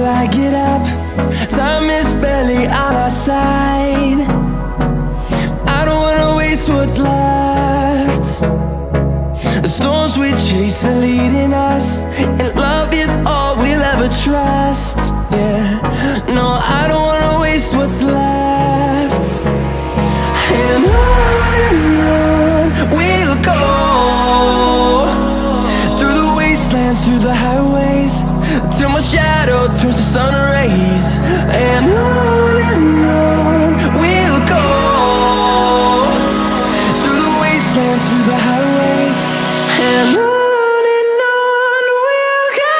I get up. Time is barely on our side. I don't wanna waste what's left. The storms we chase are leading us, and love is all we'll ever trust. Yeah, no, I don't wanna waste what's left. And on we'll go, through the wastelands, through the highways, till my shadow turns to sun rays. And on we'll go, through the wastelands, through the highways, and on we'll go.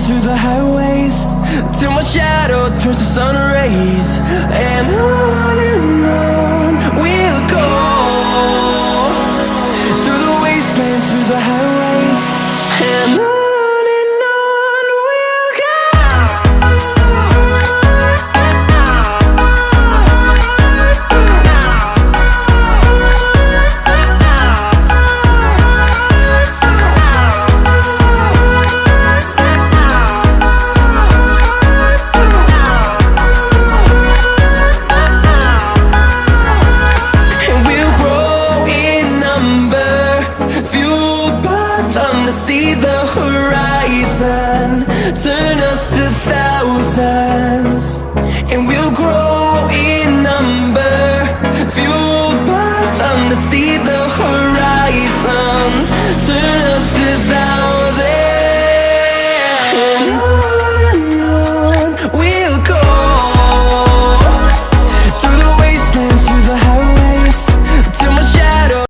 Through the highways, till my shadow turns to sun rays. And